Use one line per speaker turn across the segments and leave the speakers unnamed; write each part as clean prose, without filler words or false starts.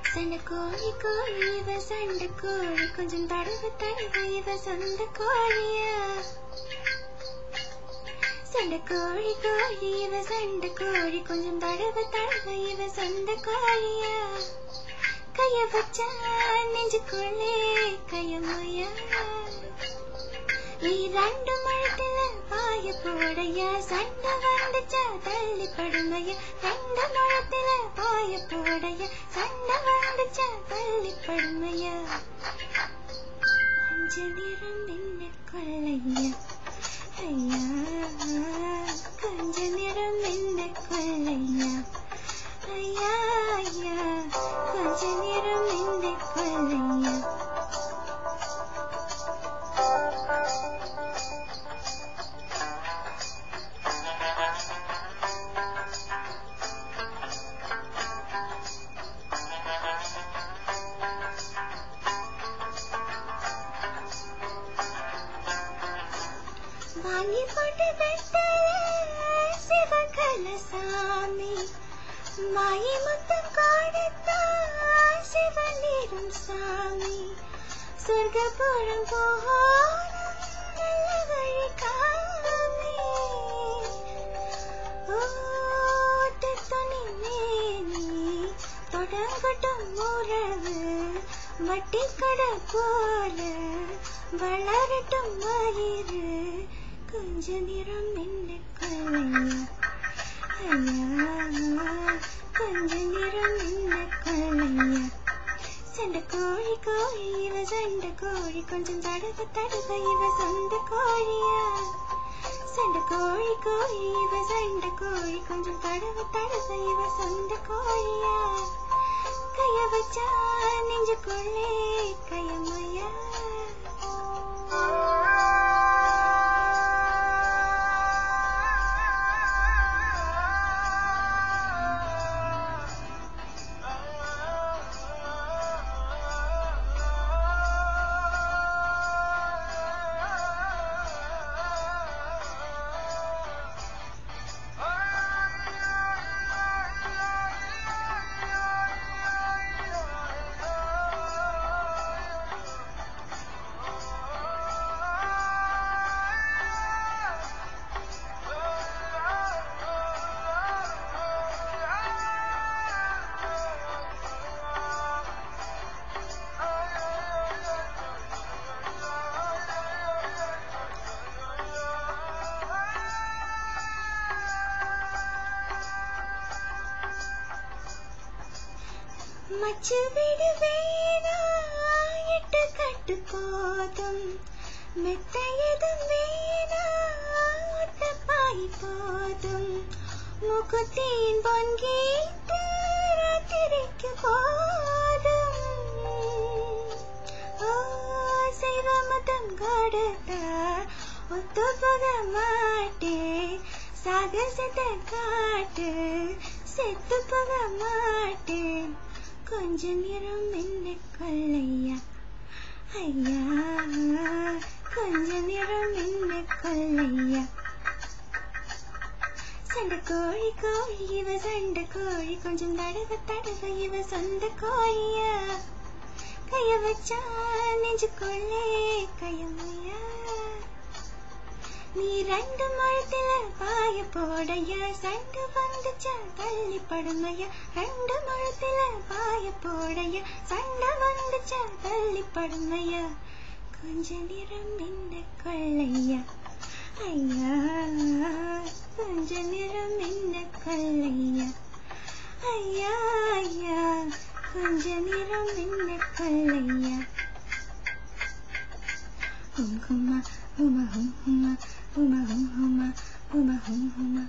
சண்டை கோழி கோழி இவ சண்டை கோழி கொஞ்சம் தடவை தடவை இவ சொந்த கோழியா சண்டை கோழி கோழி இவ சண்டை கோழி கொஞ்சம் தடவை தடவை இவ சொந்த கோழியா கைய வச்சா நெஞ்சுக்குள்ளே கையமுயா இரண்டு மழத்துல பாய போடைய சண்டை வந்துச்சா தள்ளி படுமைய ரெண்டு மழத்துல பாய போடைய சண்டை வந்துச்சா தள்ளி படுமைய கொஞ்ச நேரம் என்ன கொள்ளையா ஐயா கொஞ்ச நேரம் என்ன கொள்ளையா ஐயா ஐயா கொஞ்ச நேரம் என்ன கொள்ளையா வாங்கி போட்டு வெட்டல சிவகல சாமி மாயி முத்தம் கொடுத்தா சிவநீரும் சாமி சொர்க்கபுரம் போகணும் நல்ல வழி காமி ஓட்ட துணி மேனி தொடங்கட்டும் உறவு வட்டி கடை போல வளரட்டும் மயிறு கொஞ்ச நேரம் என்ன கொள்ளையா ஐயா கொஞ்ச நேரம் என்ன கொள்ளையா சண்டை கோழி கோழி இவ சண்டை கோழி கொஞ்சம் தடவை தடவை இவ சொந்த கோழியா சண்டை கோழி கோழி இவ சண்டை கோழி கொஞ்சம் தடவை தடவை இவ சொந்த கோழியா கைய வச்சா நெஞ்சுக்குள்ளே கையமுயா மச்சு விடு வேணா எட்டு கட்டு போதும் மெத்த எதும் வேணா ஒத்த பாய் போதும் முகுத்தின் பொன்கீட்டு ராத்திரிக்கு போதும் செய்வமதம் கொடுத்தா ஒத்து போக மாட்டே சாகசத்தை காட்டு செத்து போக மாட்டேன் கொஞ்ச நேரம் என்ன கொள்ளையா ஐயா கொஞ்ச நேரம் என்ன கொள்ளையா சண்டை கோழி கோழி இவ சண்டை கோழி கொஞ்சம் தடவை தடவை இவ சொந்த கோழியா கைய வச்சா நெஞ்சுக்குள்ளே கையமுயா நீ ரெண்டு மழத்துல பாய போடைய சண்டை வந்துச்சா தள்ளி படுமையா ரெண்டு மழத்துல பாய போடைய சண்டை வந்துச்சா தள்ளி படுமையா கொஞ்ச நேரம் என்ன கொள்ளையா ஐயா கொஞ்ச நேரம் என்ன கொள்ளையா ஐயா ஐயா கொஞ்ச நேரம் என்ன கொள்ளையா ஹும் ஹும்மா ஹுமா ஹும் ஹும்மா huma hum huma huma hum huma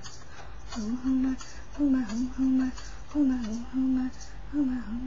hum huma huma hum huma huma hum huma huma hum